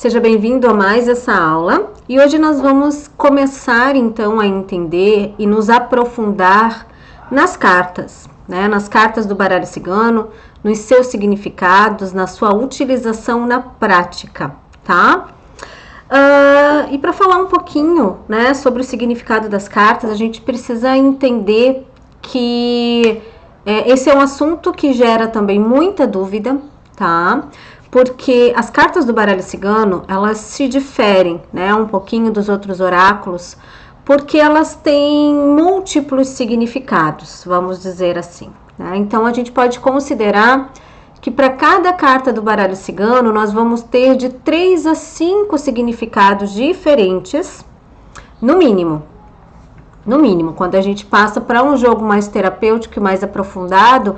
Seja bem-vindo a mais essa aula e hoje nós vamos começar então a entender e nos aprofundar nas cartas, né? Nas cartas do baralho cigano, nos seus significados, na sua utilização na prática, tá? E para falar um pouquinho, né, sobre o significado das cartas, a gente precisa entender que esse é um assunto que gera também muita dúvida, tá? Porque as cartas do baralho cigano, elas se diferem, né, um pouquinho dos outros oráculos, porque elas têm múltiplos significados, vamos dizer assim, né? Então, a gente pode considerar que para cada carta do baralho cigano, nós vamos ter de 3 a 5 significados diferentes, no mínimo. No mínimo, quando a gente passa para um jogo mais terapêutico e mais aprofundado,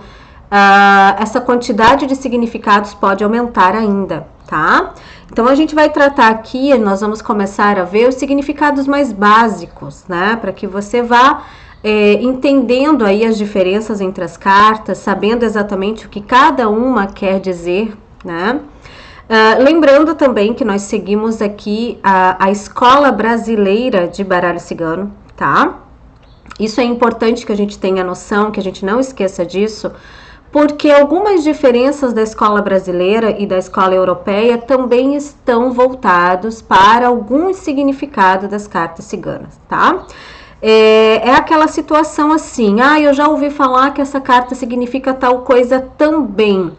essa quantidade de significados pode aumentar ainda, tá? Então, a gente vai tratar aqui, nós vamos começar a ver os significados mais básicos, né? Para que você vá entendendo aí as diferenças entre as cartas, sabendo exatamente o que cada uma quer dizer, né? Lembrando também que nós seguimos aqui a Escola Brasileira de Baralho Cigano, tá? Isso é importante que a gente tenha noção, que a gente não esqueça disso, porque algumas diferenças da escola brasileira e da escola europeia também estão voltados para alguns significados das cartas ciganas, tá? É aquela situação assim, eu já ouvi falar que essa carta significa tal coisa também.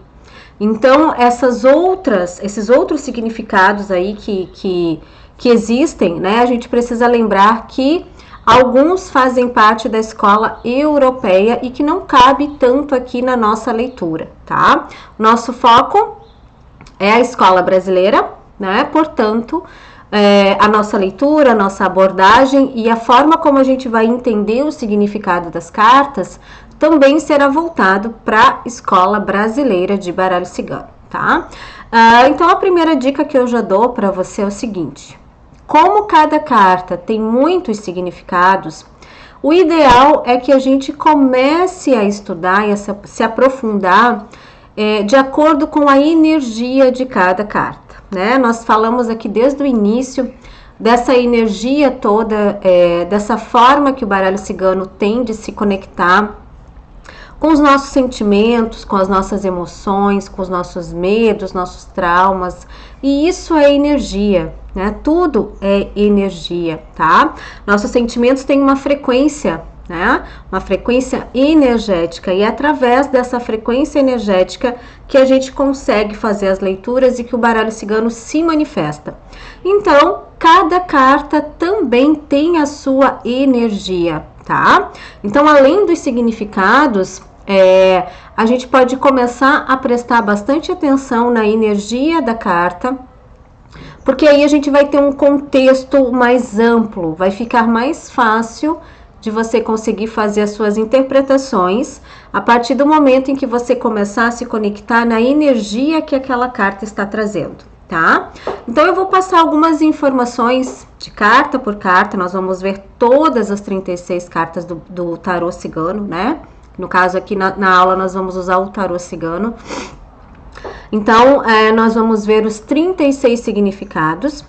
Então, esses outros significados aí que existem, né? A gente precisa lembrar que alguns fazem parte da escola europeia e que não cabe tanto aqui na nossa leitura, tá? Nosso foco é a escola brasileira, né? Portanto, a nossa leitura, a nossa abordagem e a forma como a gente vai entender o significado das cartas também será voltado para a Escola Brasileira de Baralho Cigano, tá? Então, a primeira dica que eu já dou para você é o seguinte: como cada carta tem muitos significados, o ideal é que a gente comece a estudar e a se aprofundar de acordo com a energia de cada carta, né? Nós falamos aqui desde o início dessa energia toda, dessa forma que o baralho cigano tem de se conectar com os nossos sentimentos, com as nossas emoções, com os nossos medos, nossos traumas, e isso é energia, né? Tudo é energia, tá? Nossos sentimentos têm uma frequência, né? Uma frequência energética, e é através dessa frequência energética que a gente consegue fazer as leituras e que o baralho cigano se manifesta. Então, cada carta também tem a sua energia, tá? Então, além dos significados, a gente pode começar a prestar bastante atenção na energia da carta, porque aí a gente vai ter um contexto mais amplo, vai ficar mais fácil de você conseguir fazer as suas interpretações a partir do momento em que você começar a se conectar na energia que aquela carta está trazendo, tá? Então, eu vou passar algumas informações de carta por carta, nós vamos ver todas as 36 cartas do tarô cigano, né? No caso aqui na aula nós vamos usar o tarô cigano. Então, nós vamos ver os 36 significados.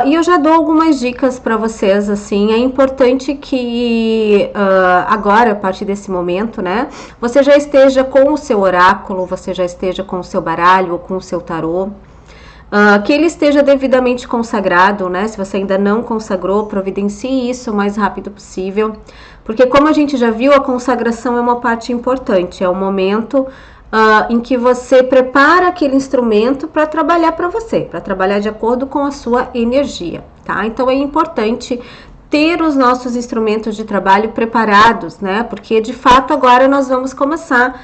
E eu já dou algumas dicas para vocês, assim, é importante que agora, a partir desse momento, né, você já esteja com o seu oráculo, você já esteja com o seu baralho ou com o seu tarô, que ele esteja devidamente consagrado, né, se você ainda não consagrou, providencie isso o mais rápido possível, porque como a gente já viu, a consagração é uma parte importante, é o momento em que você prepara aquele instrumento para trabalhar para você, para trabalhar de acordo com a sua energia, tá? Então, é importante ter os nossos instrumentos de trabalho preparados, né? Porque, de fato, agora nós vamos começar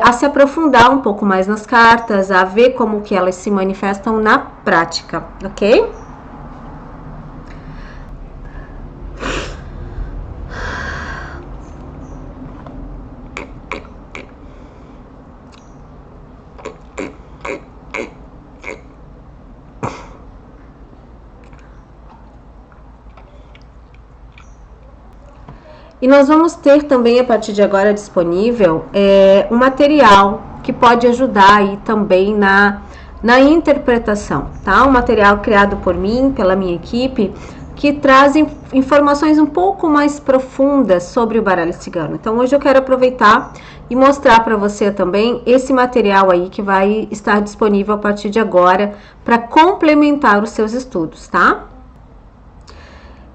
a se aprofundar um pouco mais nas cartas, a ver como que elas se manifestam na prática, ok? E nós vamos ter também, a partir de agora, disponível um material que pode ajudar aí também na na interpretação, tá? Um material criado por mim, pela minha equipe, que traz informações um pouco mais profundas sobre o baralho cigano. Então, hoje eu quero aproveitar e mostrar para você também esse material aí que vai estar disponível a partir de agora para complementar os seus estudos, tá?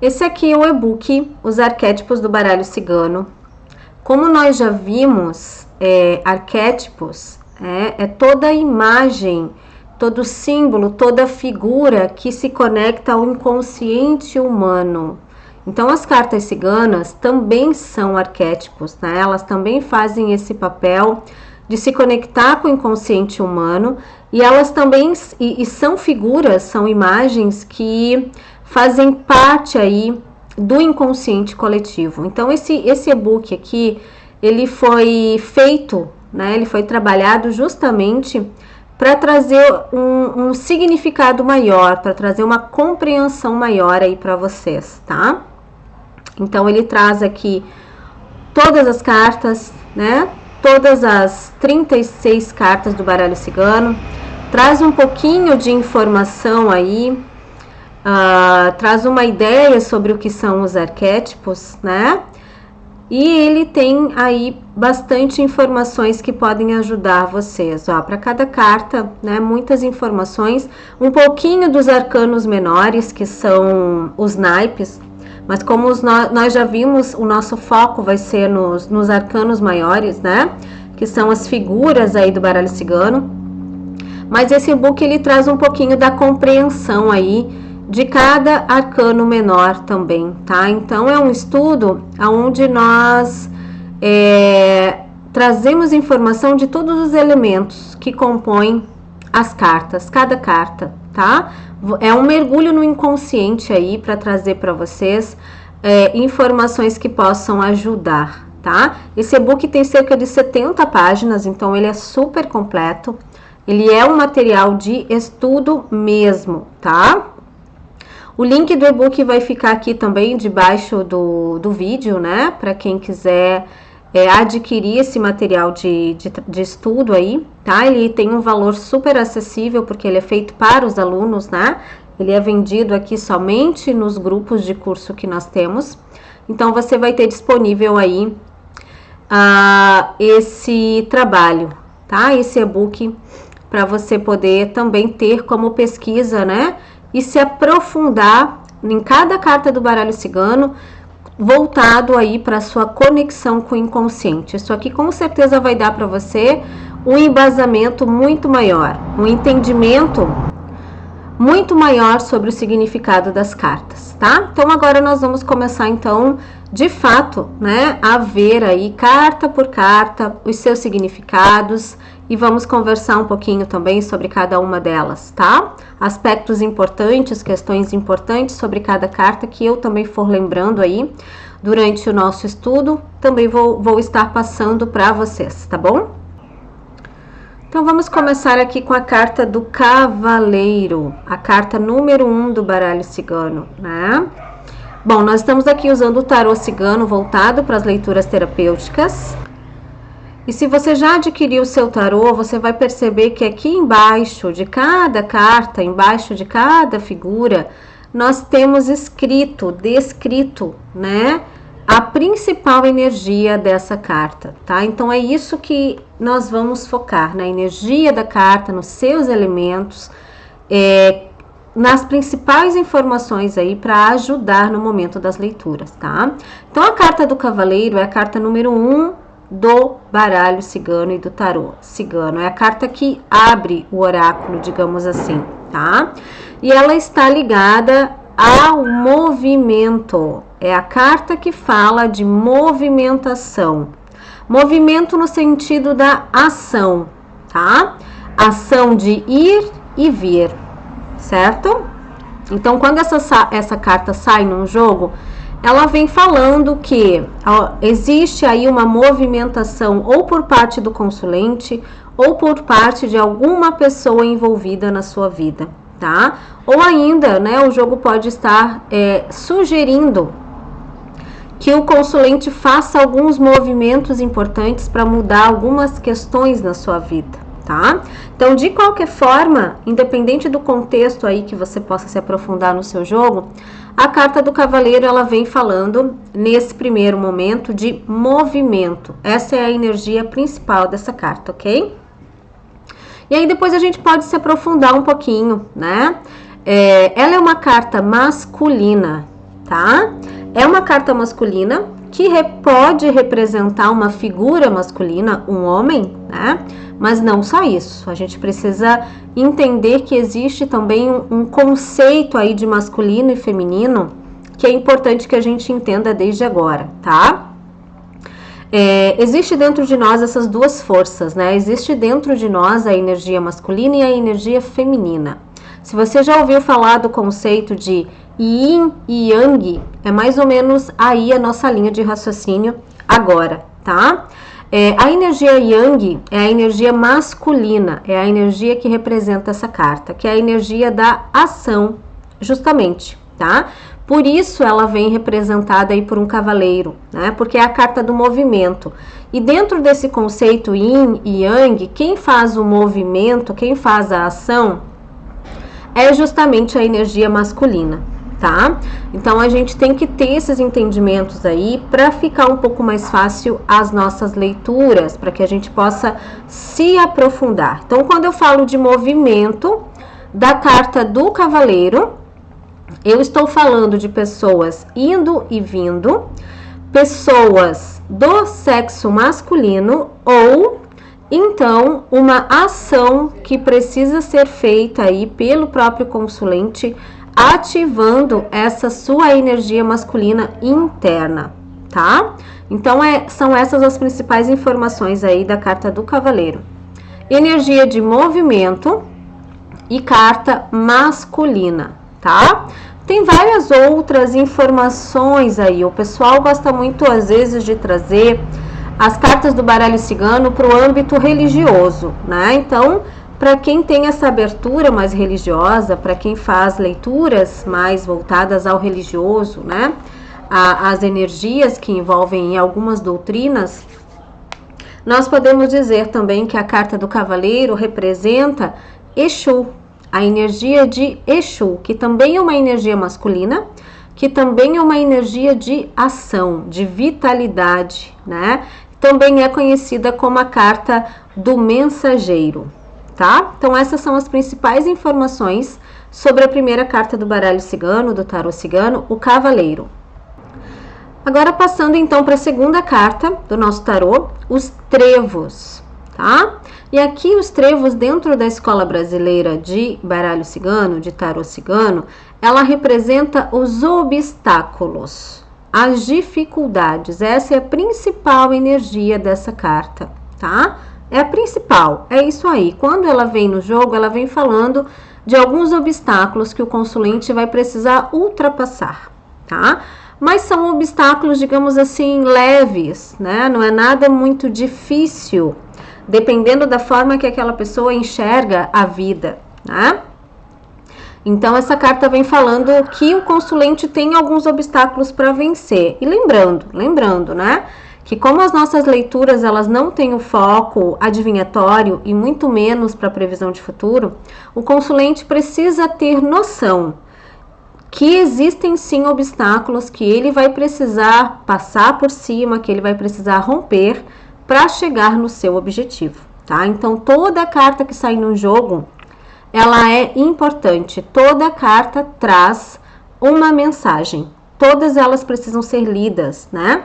Esse aqui é o e-book, Os Arquétipos do Baralho Cigano. Como nós já vimos, arquétipos é toda a imagem, todo símbolo, toda figura que se conecta ao inconsciente humano. Então, as cartas ciganas também são arquétipos, né? Elas também fazem esse papel de se conectar com o inconsciente humano, e elas também são figuras, são imagens que fazem parte aí do inconsciente coletivo. Então, esse e-book aqui, ele foi feito, né? Ele foi trabalhado justamente para trazer um significado maior, para trazer uma compreensão maior aí para vocês, tá? Então, ele traz aqui todas as cartas, né? Todas as 36 cartas do baralho cigano, traz um pouquinho de informação aí, traz uma ideia sobre o que são os arquétipos, né? E ele tem aí bastante informações que podem ajudar vocês, ó, para cada carta, né, muitas informações, um pouquinho dos arcanos menores, que são os naipes, mas como nós já vimos, o nosso foco vai ser nos arcanos maiores, né, que são as figuras aí do baralho cigano, mas esse e-book ele traz um pouquinho da compreensão aí de cada arcano menor também, tá? Então, é um estudo onde nós trazemos informação de todos os elementos que compõem as cartas, cada carta, tá? É um mergulho no inconsciente aí para trazer para vocês informações que possam ajudar, tá? Esse e-book tem cerca de 70 páginas, então ele é super completo. Ele é um material de estudo mesmo, tá? O link do e-book vai ficar aqui também debaixo do vídeo, né? Para quem quiser adquirir esse material de estudo aí, tá? Ele tem um valor super acessível, porque ele é feito para os alunos, né? Ele é vendido aqui somente nos grupos de curso que nós temos. Então, você vai ter disponível aí esse trabalho, tá? Esse e-book para você poder também ter como pesquisa, né? E se aprofundar em cada carta do baralho cigano, voltado aí para sua conexão com o inconsciente. Isso aqui com certeza vai dar para você um embasamento muito maior, um entendimento muito maior sobre o significado das cartas, tá? Então, agora nós vamos começar, então, de fato, né, a ver aí, carta por carta, os seus significados, e vamos conversar um pouquinho também sobre cada uma delas, tá? Aspectos importantes, questões importantes sobre cada carta que eu também for lembrando aí durante o nosso estudo, também vou estar passando para vocês, tá bom? Então, vamos começar aqui com a carta do Cavaleiro, a carta número 1 do baralho cigano, né? Bom, nós estamos aqui usando o tarô cigano voltado para as leituras terapêuticas. E se você já adquiriu o seu tarô, você vai perceber que aqui embaixo de cada carta, embaixo de cada figura, nós temos descrito, né, a principal energia dessa carta, tá? Então, é isso que nós vamos focar, na energia da carta, nos seus elementos, nas principais informações aí para ajudar no momento das leituras, tá? Então, a carta do Cavaleiro é a carta número 1 do baralho cigano e do tarô cigano. É a carta que abre o oráculo, digamos assim, tá? E ela está ligada ao movimento. É a carta que fala de movimentação. Movimento no sentido da ação, tá? Ação de ir e vir, certo? Então, quando essa carta sai num jogo, ela vem falando que existe aí uma movimentação ou por parte do consulente ou por parte de alguma pessoa envolvida na sua vida, tá? Ou ainda, né, o jogo pode estar sugerindo que o consulente faça alguns movimentos importantes para mudar algumas questões na sua vida, tá? Então, de qualquer forma, independente do contexto aí que você possa se aprofundar no seu jogo, a carta do cavaleiro, ela vem falando, nesse primeiro momento, de movimento. Essa é a energia principal dessa carta, ok? E aí, depois a gente pode se aprofundar um pouquinho, né? Ela é uma carta masculina, tá? É uma carta masculina que pode representar uma figura masculina, um homem, né? Mas não só isso, a gente precisa entender que existe também um conceito aí de masculino e feminino que é importante que a gente entenda desde agora, tá? Existe dentro de nós essas duas forças, né? Existe dentro de nós a energia masculina e a energia feminina. Se você já ouviu falar do conceito de Yin e Yang, é mais ou menos aí a nossa linha de raciocínio agora, tá? A energia Yang é a energia masculina, é a energia que representa essa carta, que é a energia da ação, justamente, tá? Por isso ela vem representada aí por um cavaleiro, né? Porque é a carta do movimento. E dentro desse conceito Yin e Yang, quem faz o movimento, quem faz a ação, é justamente a energia masculina, tá? Então, a gente tem que ter esses entendimentos aí para ficar um pouco mais fácil as nossas leituras, para que a gente possa se aprofundar. Então, quando eu falo de movimento da carta do cavaleiro, eu estou falando de pessoas indo e vindo, pessoas do sexo masculino ou então uma ação que precisa ser feita aí pelo próprio consulente, ativando essa sua energia masculina interna, tá? Então, são essas as principais informações aí da carta do cavaleiro. Energia de movimento e carta masculina, tá? Tem várias outras informações aí. O pessoal gosta muito, às vezes, de trazer as cartas do baralho cigano para o âmbito religioso, né? Então, para quem tem essa abertura mais religiosa, para quem faz leituras mais voltadas ao religioso, né? As energias que envolvem algumas doutrinas, nós podemos dizer também que a carta do cavaleiro representa Exu, a energia de Exu, que também é uma energia masculina, que também é uma energia de ação, de vitalidade, né? Também é conhecida como a carta do mensageiro, tá? Então, essas são as principais informações sobre a primeira carta do baralho cigano, do tarô cigano, o cavaleiro. Agora, passando então para a segunda carta do nosso tarô, os trevos, tá? E aqui os trevos, dentro da escola brasileira de baralho cigano, de tarô cigano, ela representa os obstáculos, as dificuldades. Essa é a principal energia dessa carta, tá? É a principal, é isso aí. Quando ela vem no jogo, ela vem falando de alguns obstáculos que o consulente vai precisar ultrapassar, tá? Mas são obstáculos, digamos assim, leves, né? Não é nada muito difícil, dependendo da forma que aquela pessoa enxerga a vida, né? Então, essa carta vem falando que o consulente tem alguns obstáculos para vencer. E lembrando, né? Que como as nossas leituras, elas não têm o foco adivinhatório e muito menos para previsão de futuro, o consulente precisa ter noção que existem sim obstáculos que ele vai precisar passar por cima, que ele vai precisar romper para chegar no seu objetivo, tá? Então, toda carta que sai no jogo, ela é importante. Toda carta traz uma mensagem. Todas elas precisam ser lidas, né?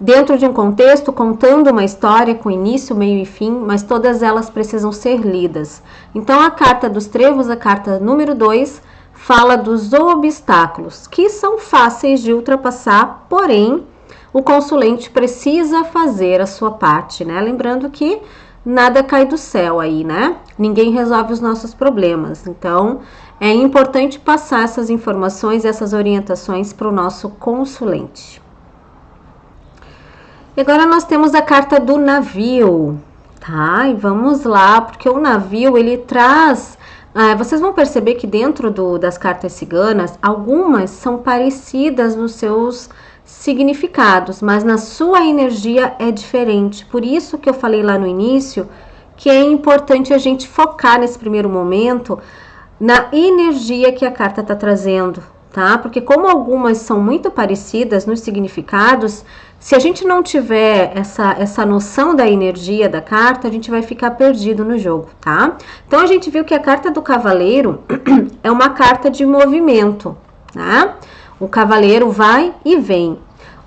Dentro de um contexto, contando uma história com início, meio e fim, mas todas elas precisam ser lidas. Então, a carta dos trevos, a carta número 2, fala dos obstáculos, que são fáceis de ultrapassar, porém, o consulente precisa fazer a sua parte, né? Lembrando que nada cai do céu aí, né? Ninguém resolve os nossos problemas. Então, é importante passar essas informações, essas orientações para o nosso consulente. E agora nós temos a carta do navio, tá? E vamos lá, porque o navio, ele traz... vocês vão perceber que dentro das cartas ciganas, algumas são parecidas nos seus significados, mas na sua energia é diferente. Por isso que eu falei lá no início que é importante a gente focar nesse primeiro momento na energia que a carta está trazendo, tá? Porque como algumas são muito parecidas nos significados, se a gente não tiver essa noção da energia da carta, a gente vai ficar perdido no jogo, tá? Então, a gente viu que a carta do cavaleiro é uma carta de movimento, né? O cavaleiro vai e vem.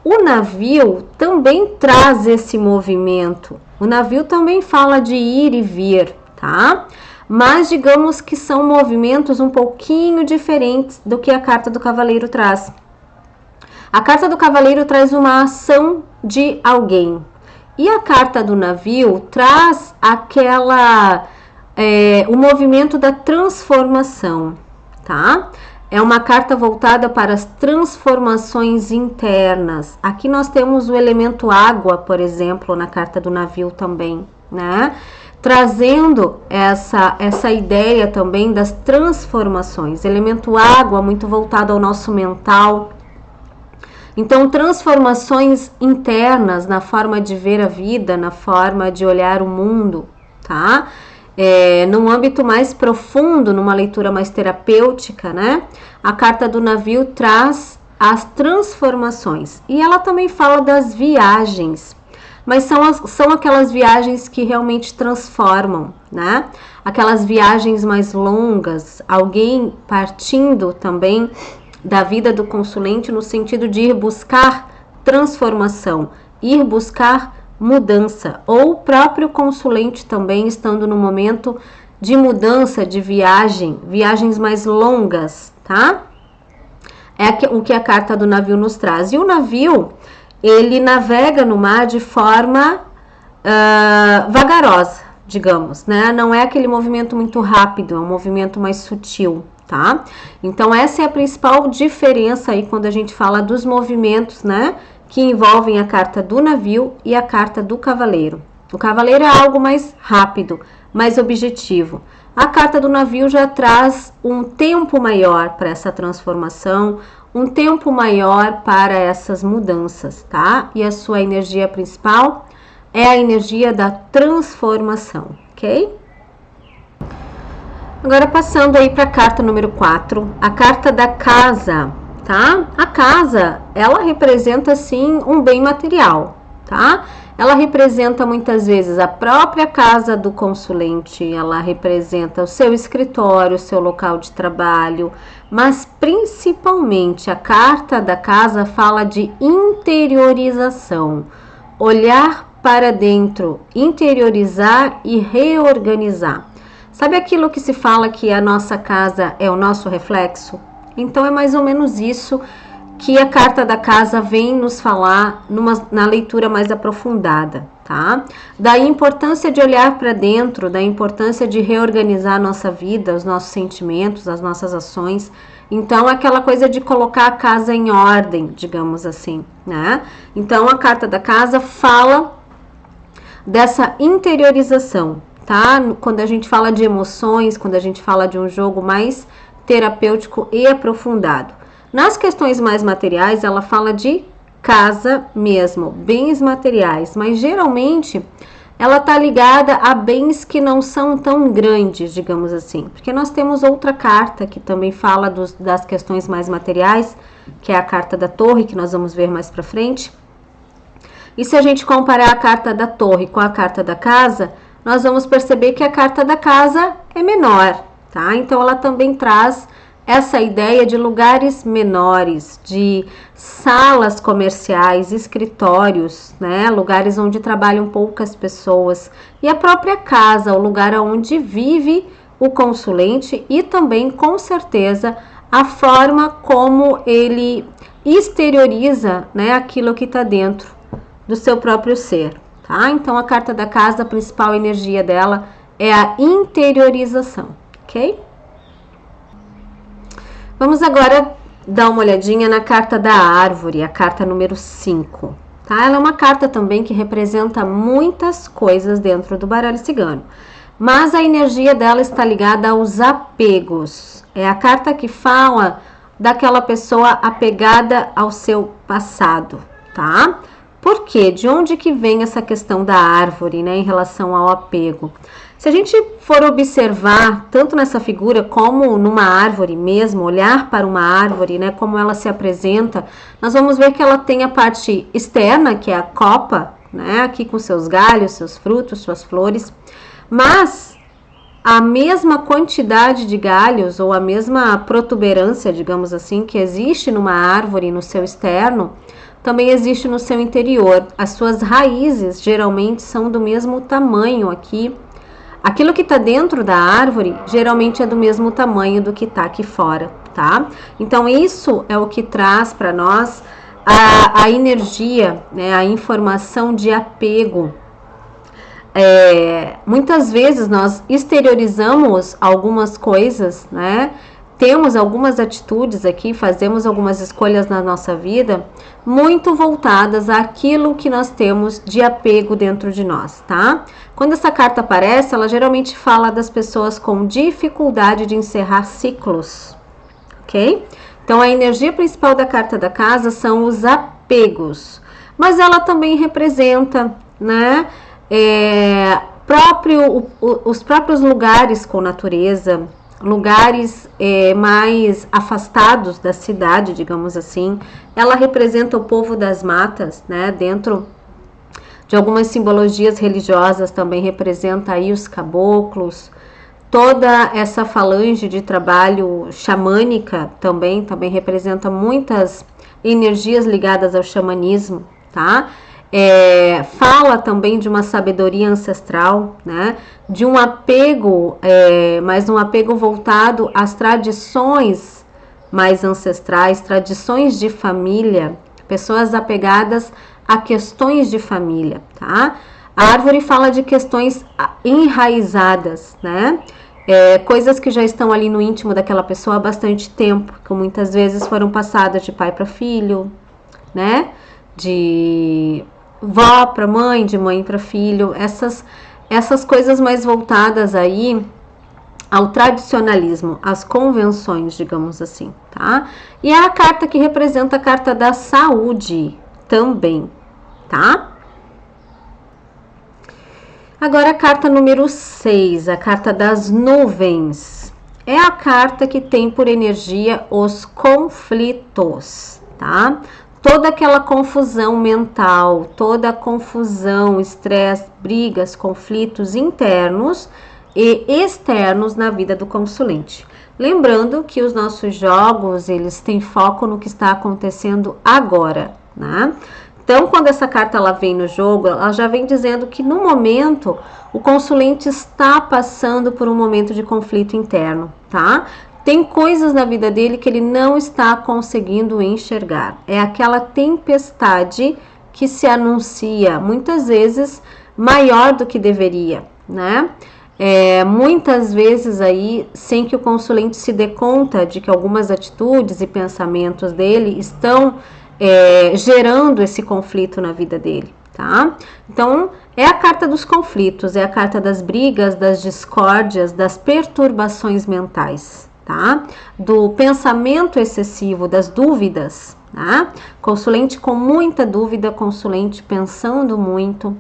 O navio também traz esse movimento. O navio também fala de ir e vir, tá? Mas digamos que são movimentos um pouquinho diferentes do que a carta do cavaleiro traz. A carta do cavaleiro traz uma ação de alguém. E a carta do navio traz o movimento da transformação, tá? É uma carta voltada para as transformações internas. Aqui nós temos o elemento água, por exemplo, na carta do navio também, né? Trazendo essa ideia também das transformações. Elemento água, muito voltado ao nosso mental. Então, transformações internas na forma de ver a vida, na forma de olhar o mundo, tá? Num âmbito mais profundo, numa leitura mais terapêutica, né? A carta do navio traz as transformações. E ela também fala das viagens. Mas são aquelas viagens que realmente transformam, né? Aquelas viagens mais longas, alguém partindo também da vida do consulente no sentido de ir buscar transformação, ir buscar mudança, ou o próprio consulente também estando no momento de mudança, de viagens mais longas, tá? É o que a carta do navio nos traz. E o navio, ele navega no mar de forma vagarosa, digamos, né? Não é aquele movimento muito rápido, é um movimento mais sutil, tá? Então, essa é a principal diferença aí quando a gente fala dos movimentos, né? Que envolvem a carta do navio e a carta do cavaleiro. O cavaleiro é algo mais rápido, mais objetivo. A carta do navio já traz um tempo maior para essa transformação, um tempo maior para essas mudanças, tá? E a sua energia principal é a energia da transformação, ok? Agora, passando aí para a carta número 4, a carta da casa, tá? A casa, ela representa, sim, um bem material, tá? Ela representa, muitas vezes, a própria casa do consulente, ela representa o seu escritório, o seu local de trabalho, mas, principalmente, a carta da casa fala de interiorização, olhar para dentro, interiorizar e reorganizar. Sabe aquilo que se fala que a nossa casa é o nosso reflexo? Então, é mais ou menos isso que a carta da casa vem nos falar na leitura mais aprofundada, tá? Da importância de olhar para dentro, da importância de reorganizar a nossa vida, os nossos sentimentos, as nossas ações. Então, aquela coisa de colocar a casa em ordem, digamos assim, né? Então, a carta da casa fala dessa interiorização, tá? Quando a gente fala de emoções, quando a gente fala de um jogo mais terapêutico e aprofundado. Nas questões mais materiais, ela fala de casa mesmo, bens materiais, mas geralmente ela está ligada a bens que não são tão grandes, digamos assim, porque nós temos outra carta que também fala das questões mais materiais, que é a carta da torre, que nós vamos ver mais para frente. E se a gente comparar a carta da torre com a carta da casa, nós vamos perceber que a carta da casa é menor, tá? Então, ela também traz essa ideia de lugares menores, de salas comerciais, escritórios, né? Lugares onde trabalham poucas pessoas. E a própria casa, o lugar onde vive o consulente e também, com certeza, a forma como ele exterioriza, né, aquilo que está dentro do seu próprio ser, tá? Então, a carta da casa, a principal energia dela é a interiorização, ok? Vamos agora dar uma olhadinha na carta da árvore, a carta número 5, tá? Ela é uma carta também que representa muitas coisas dentro do baralho cigano, mas a energia dela está ligada aos apegos. É a carta que fala daquela pessoa apegada ao seu passado, tá? Por quê? De onde que vem essa questão da árvore, né, em relação ao apego? Se a gente for observar, tanto nessa figura como numa árvore mesmo, olhar para uma árvore, né, como ela se apresenta, nós vamos ver que ela tem a parte externa, que é a copa, né, aqui com seus galhos, seus frutos, suas flores, mas a mesma quantidade de galhos ou a mesma protuberância, digamos assim, que existe numa árvore no seu externo, também existe no seu interior. As suas raízes geralmente são do mesmo tamanho aqui. Aquilo que está dentro da árvore geralmente é do mesmo tamanho do que está aqui fora, tá? Então isso é o que traz para nós a energia, né, a informação de apego. Muitas vezes nós exteriorizamos algumas coisas, né? Temos algumas atitudes aqui, fazemos algumas escolhas na nossa vida muito voltadas àquilo que nós temos de apego dentro de nós, tá? Quando essa carta aparece, ela geralmente fala das pessoas com dificuldade de encerrar ciclos, ok? Então, a energia principal da carta da casa são os apegos, mas ela também representa, né, os próprios lugares com natureza, lugares mais afastados da cidade, digamos assim. Ela representa o povo das matas, né? Dentro de algumas simbologias religiosas também representa aí os caboclos. Toda essa falange de trabalho xamânica também representa muitas energias ligadas ao xamanismo, tá? Fala também de uma sabedoria ancestral, né? De um apego, mas um apego voltado às tradições mais ancestrais, tradições de família, pessoas apegadas a questões de família, tá? A árvore fala de questões enraizadas, né? Coisas que já estão ali no íntimo daquela pessoa há bastante tempo, que muitas vezes foram passadas de pai para filho, né? De vó para mãe, de mãe para filho, essas coisas mais voltadas aí ao tradicionalismo, às convenções, digamos assim, tá? E é a carta que representa a carta da saúde também, tá? Agora a carta número 6, a carta das nuvens. É a carta que tem por energia os conflitos, tá? Toda aquela confusão mental, toda a confusão, estresse, brigas, conflitos internos e externos na vida do consulente. Lembrando que os nossos jogos, eles têm foco no que está acontecendo agora, né? Então, quando essa carta ela vem no jogo, ela já vem dizendo que no momento o consulente está passando por um momento de conflito interno, tá? Tem coisas na vida dele que ele não está conseguindo enxergar. É aquela tempestade que se anuncia, muitas vezes maior do que deveria, né? Muitas vezes aí, sem que o consulente se dê conta de que algumas atitudes e pensamentos dele estão gerando esse conflito na vida dele, tá? Então, é a carta dos conflitos, é a carta das brigas, das discórdias, das perturbações mentais, tá? Do pensamento excessivo, das dúvidas, tá? Consulente com muita dúvida, consulente pensando muito,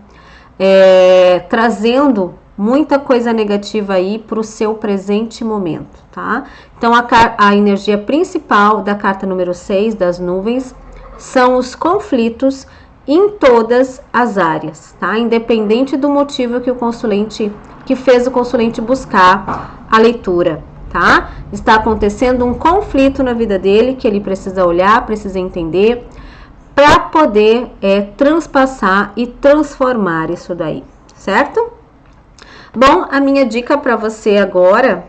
trazendo muita coisa negativa aí para o seu presente momento, tá? Então, a energia principal da carta número 6, das nuvens, são os conflitos em todas as áreas, tá? Independente do motivo que fez o consulente buscar a leitura, tá? Está acontecendo um conflito na vida dele que ele precisa olhar, precisa entender para poder transpassar e transformar isso daí, certo? Bom, a minha dica para você agora,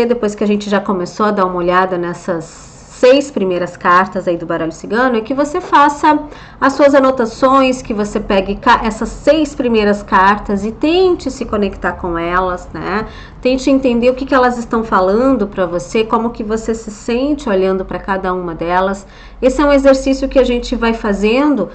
depois que a gente já começou a dar uma olhada nessas 6 primeiras cartas aí do baralho cigano, é que você faça as suas anotações, que você pegue essas 6 primeiras cartas e tente se conectar com elas, né? Tente entender o que elas estão falando para você, como que você se sente olhando para cada uma delas. Esse é um exercício que a gente vai fazendo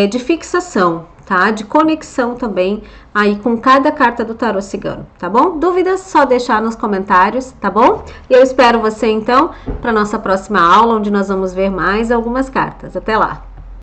de fixação, tá? De conexão também aí com cada carta do tarô cigano, tá bom? Dúvidas, só deixar nos comentários, tá bom? E eu espero você então para nossa próxima aula, onde nós vamos ver mais algumas cartas. Até lá!